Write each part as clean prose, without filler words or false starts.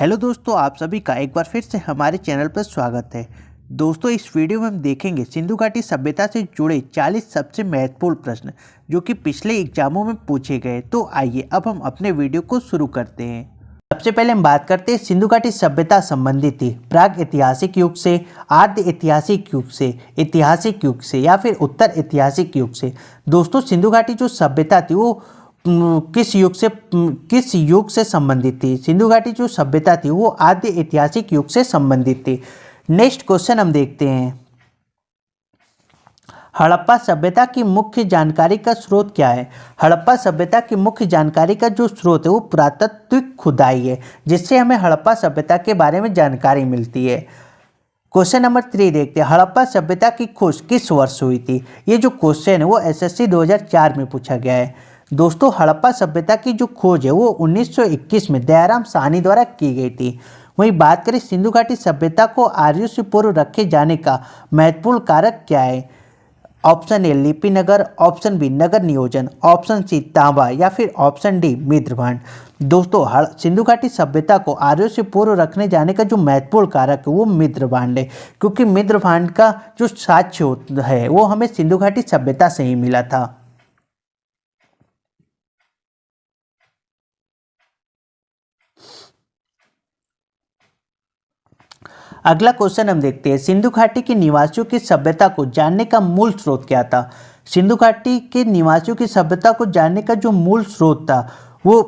Hello दोस्तों, आप सभी का एक बार फिर से हमारे चैनल पर स्वागत है। दोस्तों, इस वीडियो में हम देखेंगे सिंधु घाटी सभ्यता से जुड़े 40 सबसे महत्वपूर्ण प्रश्न जो कि पिछले एग्जामों में पूछे गए। तो आइए अब हम अपने वीडियो को शुरू करते हैं। सबसे पहले हम बात करते हैं सिंधु घाटी सभ्यता संबंधित थी प्राग ऐतिहासिक युग से, आद्य ऐतिहासिक युग से या फिर उत्तर ऐतिहासिक युग से। दोस्तों, सिंधु घाटी जो सभ्यता थी वो किस युग से संबंधित थी? सिंधु घाटी जो सभ्यता थी वो आद्य ऐतिहासिक युग से संबंधित थी। नेक्स्ट क्वेश्चन हम देखते हैं, हड़प्पा सभ्यता की मुख्य जानकारी का स्रोत क्या है? हड़प्पा सभ्यता की मुख्य जानकारी का जो स्रोत है वो पुरातात्विक खुदाई है, जिससे हमें हड़प्पा सभ्यता के बारे में जानकारी मिलती है। क्वेश्चन नंबर 3 देखते हैं, हड़प्पा सभ्यता की खोज किस वर्ष हुई थी? ये जो क्वेश्चन है वो एसएससी 2004 में पूछा गया है। दोस्तों, हड़प्पा सभ्यता की जो खोज है वो 1921 में दयाराम साहनी द्वारा की गई थी। वहीं बात करें सिंधु घाटी सभ्यता को आर्यों से पूर्व रखे जाने का महत्वपूर्ण कारक क्या है? ऑप्शन ए लिपि नगर, ऑप्शन बी नगर नियोजन, ऑप्शन सी तांबा या फिर ऑप्शन डी मिद्रभांड। दोस्तों, सिंधु घाटी सभ्यता को आर्यों से पूर्व रखने जाने का जो महत्वपूर्ण कारक है वो मिद्रभांड है, क्योंकि मिद्रभांड का जो साक्ष्य है वो हमें सिंधु घाटी सभ्यता से ही मिला था। अगला क्वेश्चन हम देखते हैं, सिंधु घाटी के निवासियों की सभ्यता को जानने का मूल स्रोत क्या था? सिंधु घाटी के निवासियों की सभ्यता को जानने का जो मूल स्रोत था वो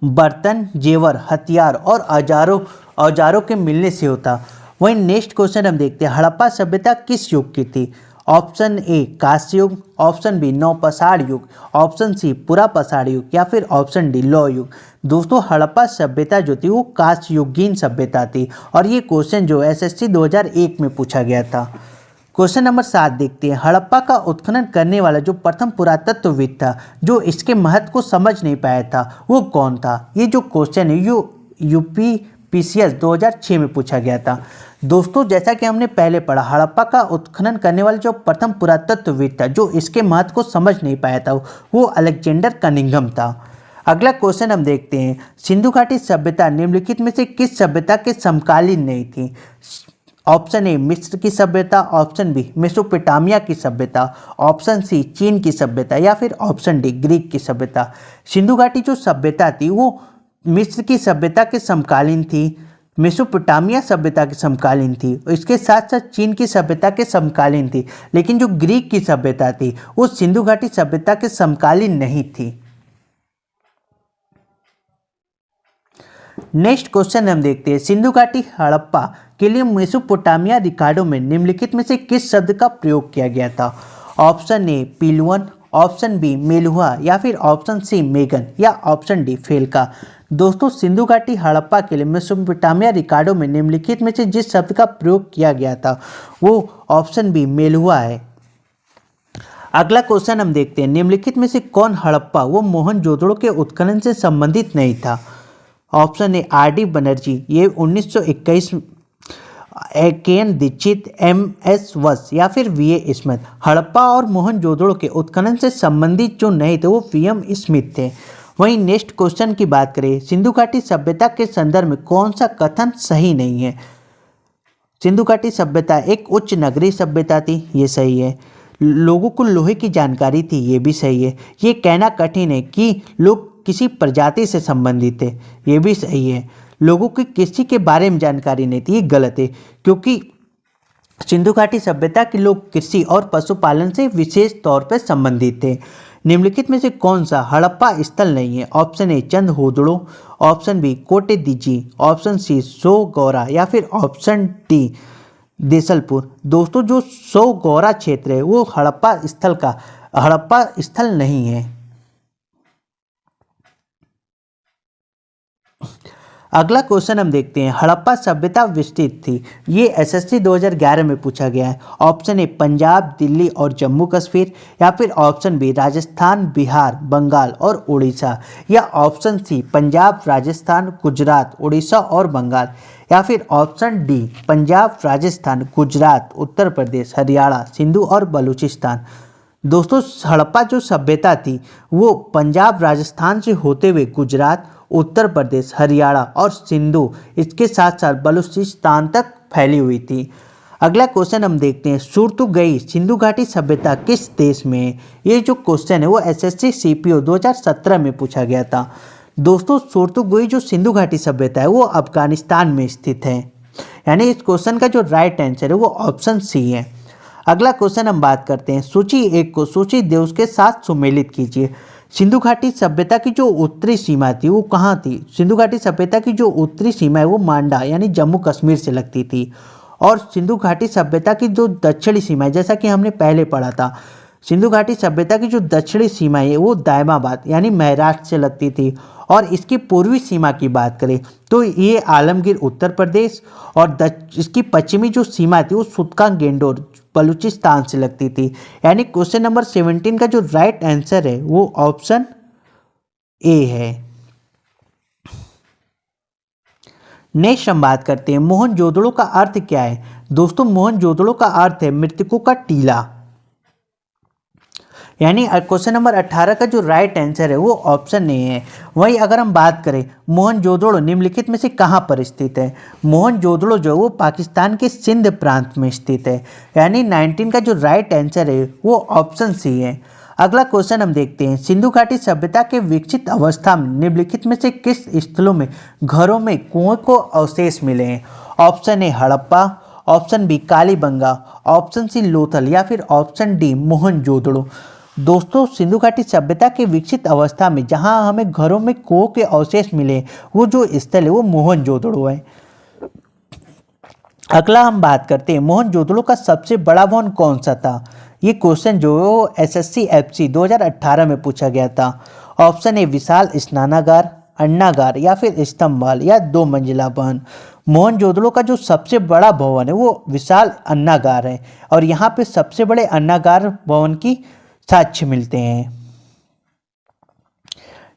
बर्तन, जेवर, हथियार और औजारों के मिलने से होता। वहीं नेक्स्ट क्वेश्चन हम देखते हैं, हड़प्पा सभ्यता किस युग की थी? ऑप्शन ए कांस्य युग, ऑप्शन बी नवपाषाण युग, ऑप्शन सी पुरापाषाण युग या फिर ऑप्शन डी लौह युग। दोस्तों, हड़प्पा सभ्यता जो थी वो कांस्य युगीन सभ्यता थी और ये क्वेश्चन जो एसएससी 2001 में पूछा गया था। क्वेश्चन नंबर 7 देखते हैं, हड़प्पा का उत्खनन करने वाला जो प्रथम पुरातत्वविद था जो इसके महत्व को समझ नहीं पाया था वो कौन था? ये जो क्वेश्चन है यूपीपीसीएस 2006 में पूछा गया था। दोस्तों, जैसा कि हमने पहले पढ़ा, हड़प्पा का उत्खनन करने वाला जो प्रथम पुरातत्वविद था जो इसके महत्व को समझ नहीं पाया था वो अलेक्जेंडर कनिंघम था। अगला क्वेश्चन हम देखते हैं, सिंधु घाटी सभ्यता निम्नलिखित में से किस सभ्यता के समकालीन नहीं थी? ऑप्शन ए मिस्र की सभ्यता, ऑप्शन बी मेसोपोटामिया की सभ्यता, ऑप्शन सी चीन की सभ्यता या फिर ऑप्शन डी ग्रीक की सभ्यता। सिंधु घाटी जो सभ्यता थी वो मिस्र की सभ्यता के समकालीन थी, मेसोपोटामिया सभ्यता के समकालीन थी, इसके साथ साथ चीन की सभ्यता के समकालीन थी, लेकिन जो ग्रीक की सभ्यता थी वो सिंधु घाटी सभ्यता के समकालीन नहीं थी। नेक्स्ट क्वेश्चन हम देखते हैं, सिंधु घाटी हड़प्पा के लिए मेसोपोटामिया रिकॉर्डों में निम्नलिखित में से किस शब्द का प्रयोग किया गया था? ऑप्शन ए पिलवन, ऑप्शन बी मेलुहा या फिर ऑप्शन सी मेगन या ऑप्शन डी फेलका। दोस्तों, सिंधु घाटी हड़प्पा के लिए मेसोपोटामिया रिकॉर्डों में निम्नलिखित में से जिस शब्द का प्रयोग किया गया था वो ऑप्शन बी मेलुहा है। अगला क्वेश्चन हम देखते हैं, निम्नलिखित में से कौन हड़प्पा वो मोहनजोदड़ो के उत्खनन से संबंधित नहीं था? Option A R D Banerjee, ये 1921, केएन दीक्षित, एम एस वस या फिर वी ए स्मिथ। हड़प्पा और मोहनजोदड़ो के उत्खनन से संबंधित जो नहीं थे वो वी.एम. स्मिथ थे। वहीं नेक्स्ट क्वेश्चन की बात करें, सिंधु घाटी सभ्यता के संदर्भ में कौन सा कथन सही नहीं है? सिंधु घाटी सभ्यता एक उच्च नगरीय सभ्यता थी, ये सही है। लोगों को लोहे की जानकारी थी, ये भी सही है। ये कहना कठिन है कि लोग किसी प्रजाति से संबंधित थे, ये भी सही है। लोगों की किसी के बारे में जानकारी नहीं थी, ये गलत है, क्योंकि सिंधु घाटी सभ्यता के लोग कृषि और पशुपालन से विशेष तौर पर संबंधित थे। निम्नलिखित में से कौन सा हड़प्पा स्थल नहीं है? ऑप्शन ए चंदहोदड़ो, ऑप्शन बी कोटे दीजी, ऑप्शन सी सोगौरा या फिर ऑप्शन डी देसलपुर। दोस्तों, जो सोगौरा क्षेत्र है वो हड़प्पा स्थल नहीं है। अगला क्वेश्चन हम देखते हैं, हड़प्पा सभ्यता विस्तृत थी, ये एसएससी 2011 में पूछा गया है। ऑप्शन ए पंजाब, दिल्ली और जम्मू कश्मीर या फिर ऑप्शन बी राजस्थान, बिहार, बंगाल और उड़ीसा या ऑप्शन सी पंजाब, राजस्थान, गुजरात, उड़ीसा और बंगाल या फिर ऑप्शन डी पंजाब, राजस्थान, गुजरात, उत्तर प्रदेश, हरियाणा, सिंधु और बलूचिस्तान। दोस्तों, हड़प्पा जो सभ्यता थी वो पंजाब, राजस्थान से होते हुए गुजरात, उत्तर प्रदेश, हरियाणा और सिंधु, इसके साथ साथ बलूचिस्तान तक फैली हुई थी। अगला क्वेश्चन हम देखते हैं, सुरतुगई सिंधु घाटी सभ्यता किस देश में है? ये जो क्वेश्चन है वो एसएससी सीपीओ 2017 में पूछा गया था। दोस्तों, सुरतुगई जो सिंधु घाटी सभ्यता है वो अफगानिस्तान में स्थित है, यानी इस क्वेश्चन का जो राइट आंसर है वो ऑप्शन सी है। अगला क्वेश्चन हम बात करते हैं, सूची 1 को सूची 2 के साथ सुमेलित कीजिए। सिंधु घाटी सभ्यता की जो उत्तरी सीमा थी वो कहाँ थी? सिंधु घाटी सभ्यता की जो उत्तरी सीमा है वो मांडा यानी जम्मू कश्मीर से लगती थी, और सिंधु घाटी सभ्यता की जो दक्षिणी सीमा है, जैसा कि हमने पहले पढ़ा था, सिंधु घाटी सभ्यता की जो दक्षिणी सीमा है वो दायमाबाद यानी महाराष्ट्र से लगती थी, और इसकी पूर्वी सीमा की बात करें तो ये आलमगीर उत्तर प्रदेश, और इसकी पश्चिमी जो सीमा थी वो सुतका गेंडोर बलूचिस्तान से लगती थी। यानी क्वेश्चन नंबर 17 का जो राइट आंसर है वो ऑप्शन ए है। नेक्स्ट हम बात करते हैं, मोहनजोदड़ो का अर्थ क्या है? दोस्तों, मोहनजोदड़ो का अर्थ है मृतकों का टीला, यानी क्वेश्चन नंबर 18 का जो राइट आंसर है वो ऑप्शन ए है। वहीं अगर हम बात करें मोहनजोदड़ो निम्नलिखित में से कहाँ पर स्थित है? मोहनजोदड़ो जो है वो पाकिस्तान के सिंध प्रांत में स्थित है, यानी 19 का जो राइट आंसर है वो ऑप्शन सी है। अगला क्वेश्चन हम देखते हैं, सिंधु घाटी सभ्यता के विकसित अवस्था में निम्नलिखित में से किस स्थलों में घरों में कुएं को अवशेष मिले हैं? Option A Harappa, option B Kalibangan, option C Lothal या फिर ऑप्शन डी मोहनजोदड़ो। दोस्तों, सिंधु घाटी सभ्यता के विकसित अवस्था में जहां हमें घरों में कुओं के अवशेष मिले वो जो स्थल है वो मोहनजोदड़ो है। अगला हम बात करते हैं, मोहनजोदड़ो का सबसे बड़ा भवन कौन सा था? ये क्वेश्चन जो है वो एसएससी एफसी 2018 में पूछा गया था। ऑप्शन ए विशाल स्नानागार, अन्नागार या फिर स्तंभाल या 2 मंजिला भवन। मोहनजोदड़ो का जो सबसे बड़ा भवन है वो विशाल अन्नागार है, और यहाँ पे सबसे बड़े अन्नागार भवन की साक्ष्य मिलते हैं।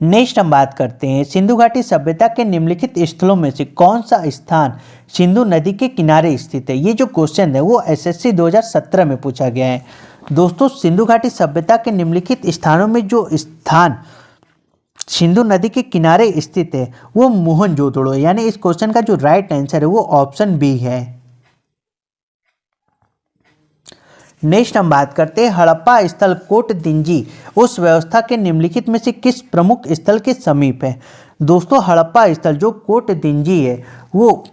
नेक्स्ट हम बात करते हैं, सिंधु घाटी सभ्यता के निम्नलिखित स्थलों में से कौन सा स्थान सिंधु नदी के किनारे स्थित है? ये जो क्वेश्चन है वो एसएससी 2017 में पूछा गया है। दोस्तों, सिंधु घाटी सभ्यता के निम्नलिखित स्थानों में जो स्थान सिंधु नदी के किनारे स्थित है वो मोहनजोदड़ो, यानी इस क्वेश्चन का जो राइट आंसर है वो ऑप्शन बी है। नेक्स्ट हम बात करते हैं, हड़प्पा स्थल कोट दिंजी उस व्यवस्था के निम्नलिखित में से किस प्रमुख स्थल के समीप है? दोस्तों, हड़प्पा स्थल जो कोट दिंजी है वो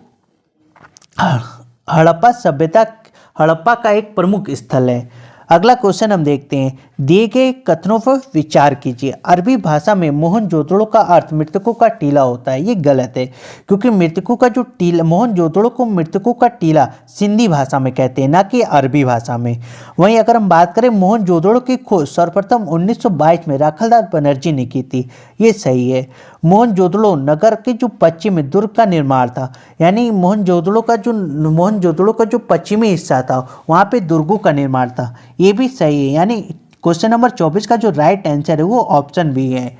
हड़प्पा का एक प्रमुख स्थल है। अगला क्वेश्चन हम देखते हैं, दिए गए कथनों पर विचार कीजिए। अरबी भाषा में मोहनजोदड़ो का अर्थ मृतकों का टीला होता है, ये गलत है, क्योंकि मृतकों का जो टीला, मोहनजोदड़ो को मृतकों का टीला सिंधी भाषा में कहते हैं, ना कि अरबी भाषा में। वहीं अगर हम बात करें, मोहनजोदड़ो की खोज सर्वप्रथम 1922 में राखालदास बनर्जी ने की थी, ये सही है। मोहनजोदड़ो नगर के जो पश्चिम में दुर्ग का निर्माण था, यानी मोहनजोदड़ो का जो पश्चिमी हिस्सा था वहाँ पे दुर्गों का निर्माण था, ये भी सही है। यानी क्वेश्चन नंबर 24 का जो राइट आंसर है वो ऑप्शन बी है।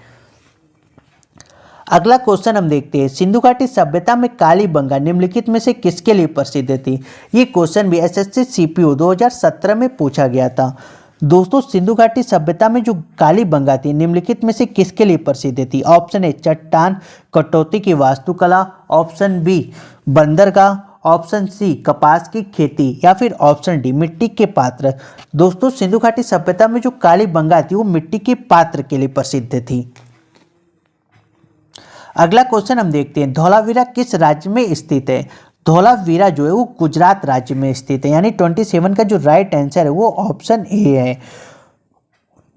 अगला क्वेश्चन हम देखते हैं, सिंधु घाटी सभ्यता में कालीबंगा निम्नलिखित में से किसके लिए प्रसिद्ध थी? ये क्वेश्चन भी एसएससी सीपीओ 2017 में पूछा गया था। दोस्तों, सिंधु घाटी सभ्यता में जो कालीबंगा थी निम्नलिखित में से किसके लिए प्रसिद्ध थी? ऑप्शन ए चट्टान कटौती की वास्तुकला, ऑप्शन बी बंदरगाह, ऑप्शन सी कपास की खेती या फिर ऑप्शन डी मिट्टी के पात्र। दोस्तों, सिंधु घाटी सभ्यता में जो कालीबंगा थी वो मिट्टी के पात्र के लिए प्रसिद्ध थी। अगला क्वेश्चन हम देखते हैं, धौलावीरा किस राज्य में स्थित है? धौलावीरा जो है वो गुजरात राज्य में स्थित है, यानी 27 का जो राइट आंसर है वो ऑप्शन ए है।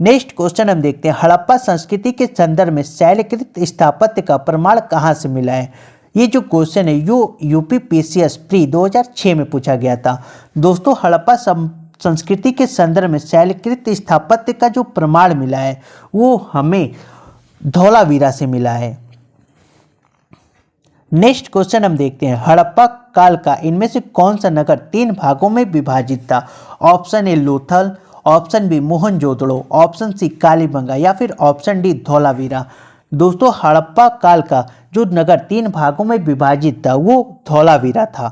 नेक्स्ट क्वेश्चन हम देखते हैं, हड़प्पा संस्कृति के संदर्भ में शैलकृत स्थापत्य का प्रमाण कहाँ से मिला है? ये जो क्वेश्चन है यो यूपीपीसीएस प्री 2006 में पूछा गया था। दोस्तों, हड़प्पा संस्कृति के संदर्भ में शैलकृत स्थापत्य का जो प्रमाण मिला है वो हमें धौलावीरा से मिला है। नेक्स्ट क्वेश्चन हम देखते हैं, हड़प्पा काल का इनमें से कौन सा नगर 3 भागों में विभाजित था? Option A Lothal, option B Mohenjodaro, option C Kalibangan या फिर ऑप्शन डी धौलावीरा। दोस्तों, हड़प्पा काल का जो नगर 3 भागों में विभाजित था वो धौलावीरा था।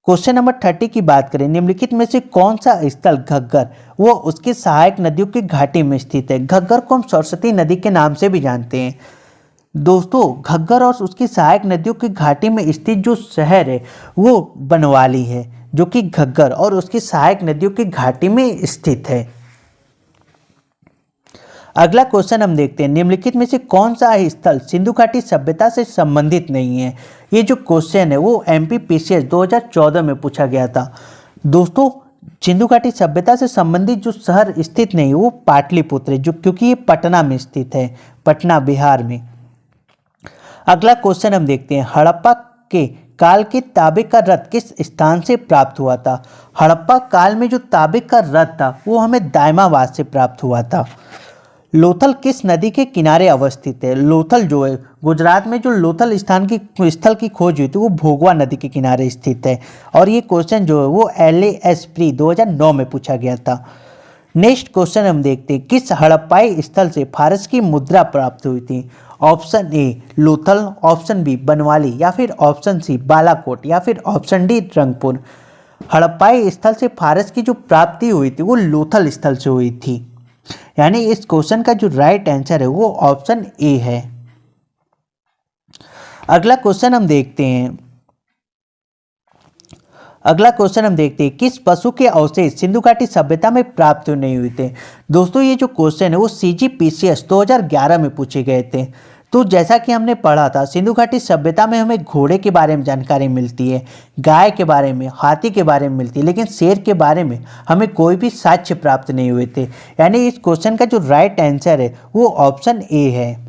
क्वेश्चन नंबर 30 की बात करें, निम्नलिखित में से कौन सा स्थल घग्गर वो उसकी सहायक नदियों की घाटी में स्थित है? घग्गर को हम सरस्वती नदी के नाम से भी जानते हैं। दोस्तों घग्गर और उसकी सहायक नदियों की घाटी में स्थित जो शहर है वो बनवाली है, जो कि घग्गर और उसकी सहायक नदियों की घाटी में स्थित है। अगला क्वेश्चन हम देखते हैं, निम्नलिखित में से कौन सा स्थल सिंधु घाटी सभ्यता से संबंधित नहीं है। ये जो क्वेश्चन है वो एमपीपीसीएस 2014 में पूछा गया था। दोस्तों सिंधु घाटी सभ्यता से संबंधित जो शहर स्थित नहीं वो पाटलिपुत्र है, जो क्योंकि ये पटना में स्थित है, पटना बिहार में। अगला क्वेश्चन हम देखते हैं, हड़प्पा के काल के तांबे का रथ किस स्थान से प्राप्त हुआ था। हड़प्पा काल में जो तांबे का रथ था वो हमें दायमाबाद से प्राप्त हुआ था। लोथल किस नदी के किनारे अवस्थित है। लोथल जो है गुजरात में जो लोथल स्थल की खोज हुई थी वो भोगवा नदी के किनारे स्थित है। और ये क्वेश्चन जो है वो LAS प्री 2009 में पूछा गया था। नेक्स्ट क्वेश्चन हम देखते हैं, किस हड़प्पाई स्थल से फारस की मुद्रा प्राप्त हुई थी। Option A Lothal, option B Banawali, या फिर ऑप्शन सी बालाकोट, या फिर ऑप्शन डी रंगपुर। हड़प्पाई स्थल से फारस की जो प्राप्ति हुई थी वो लोथल स्थल से हुई थी, यानी इस क्वेश्चन का जो राइट आंसर है वो ऑप्शन ए है। अगला क्वेश्चन हम देखते हैं, किस पशु के अवशेष सिंधु घाटी सभ्यता में प्राप्त नहीं हुए थे। दोस्तों ये जो क्वेश्चन है वो CGPCS 2011 में पूछे गए थे। तो जैसा कि हमने पढ़ा था, सिंधु घाटी सभ्यता में हमें घोड़े के बारे में जानकारी मिलती है, गाय के बारे में, हाथी के बारे में मिलती है, लेकिन शेर के बारे में हमें कोई भी साक्ष्य प्राप्त नहीं हुए थे। यानी इस क्वेश्चन का जो राइट आंसर है वो ऑप्शन ए है।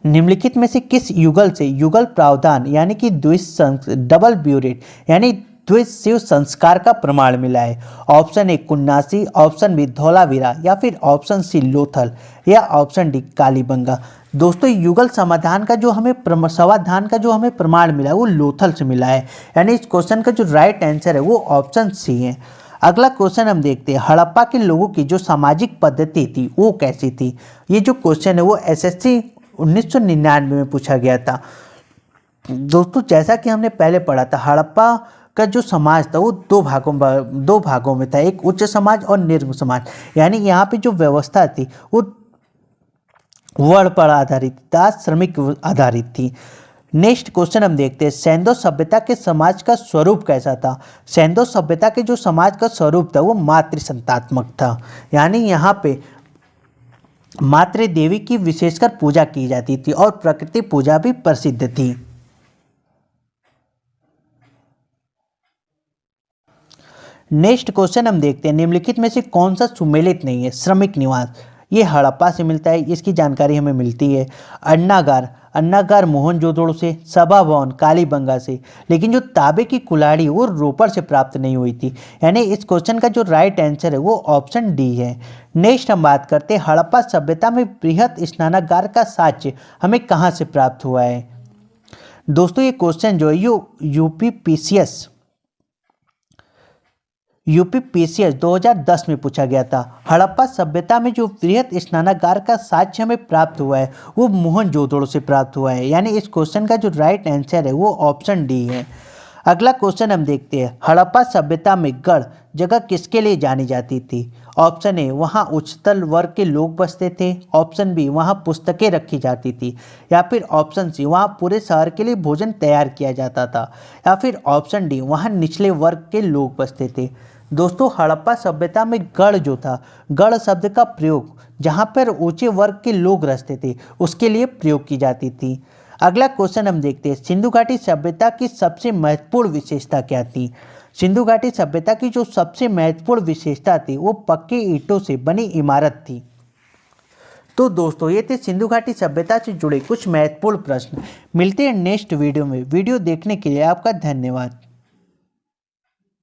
निम्नलिखित में से किस युगल से युगल प्रावधान यानी कि डबल ब्यूरेट यानी द्विशिव संस्कार का प्रमाण मिला है। ऑप्शन ए कुन्नासी, ऑप्शन बी धौलावीरा, या फिर ऑप्शन सी लोथल, या ऑप्शन डी कालीबंगा। दोस्तों युगल समाधान का जो हमें प्रमाण मिला है वो लोथल से मिला है, यानी इस क्वेश्चन का जो राइट आंसर है वो ऑप्शन सी है। अगला क्वेश्चन हम देखते हैं, हड़प्पा के लोगों की जो सामाजिक पद्धति थी वो कैसी थी। ये जो क्वेश्चन है वो SSC 1999 में पूछा गया था। दोस्तों जैसा कि हमने पहले पढ़ा था, हड़प्पा का जो समाज था वो दो भागों में था, एक उच्च समाज और निम्न समाज। यानी यहाँ पे जो व्यवस्था थी वो वर्ण पर आधारित था, श्रमिक आधारित थी। नेक्स्ट क्वेश्चन हम देखते हैं, सैंधव सभ्यता के समाज का स्वरूप कैसा था। सैंधव सभ्यता के जो समाज का स्वरूप था वो मातृ संतात्मक था, यानी यहाँ पे मातृ देवी की विशेषकर पूजा की जाती थी और प्रकृति पूजा भी प्रसिद्ध थी। नेक्स्ट क्वेश्चन हम देखते हैं, निम्नलिखित में से कौन सा सुमेलित नहीं है। श्रमिक निवास ये हड़प्पा से मिलता है, इसकी जानकारी हमें मिलती है। अन्नागार मोहनजोदड़ो से, सभा भवन कालीबंगा से, लेकिन जो तांबे की कुल्हाड़ी वो रोपड़ से प्राप्त नहीं हुई थी, यानी इस क्वेश्चन का जो राइट आंसर है वो ऑप्शन डी है। नेक्स्ट हम बात करते हैं, हड़प्पा सभ्यता में बृहत स्नानागार का साक्ष्य हमें कहाँ से प्राप्त हुआ है। दोस्तों ये क्वेश्चन जो है यूपीपीसीएस 2010 में पूछा गया था। हड़प्पा सभ्यता में जो बृहत स्नानागार का साक्ष्य हमें प्राप्त हुआ है वो मोहनजोदड़ो से प्राप्त हुआ है, यानी इस क्वेश्चन का जो राइट आंसर है वो ऑप्शन डी है। अगला क्वेश्चन हम देखते हैं, हड़प्पा सभ्यता में गढ़ जगह किसके लिए जानी जाती थी। ऑप्शन ए वहाँ उच्चतल वर्ग के लोग बसते थे, ऑप्शन बी वहाँ पुस्तकें रखी जाती थी, या फिर ऑप्शन सी वहाँ पूरे शहर के लिए भोजन तैयार किया जाता था, या फिर ऑप्शन डी वहाँ निचले वर्ग के लोग बसते थे। दोस्तों हड़प्पा सभ्यता में गढ़ जो था, गढ़ शब्द का प्रयोग जहाँ पर ऊंचे वर्ग के लोग रहते थे उसके लिए प्रयोग की जाती थी। अगला क्वेश्चन हम देखते हैं, सिंधु घाटी सभ्यता की सबसे महत्वपूर्ण विशेषता क्या थी। सिंधु घाटी सभ्यता की जो सबसे महत्वपूर्ण विशेषता थी वो पक्के ईंटों से बनी इमारत थी। तो दोस्तों ये थे सिंधु घाटी सभ्यता से जुड़े कुछ महत्वपूर्ण प्रश्न। मिलते हैं नेक्स्ट वीडियो में। वीडियो देखने के लिए आपका धन्यवाद।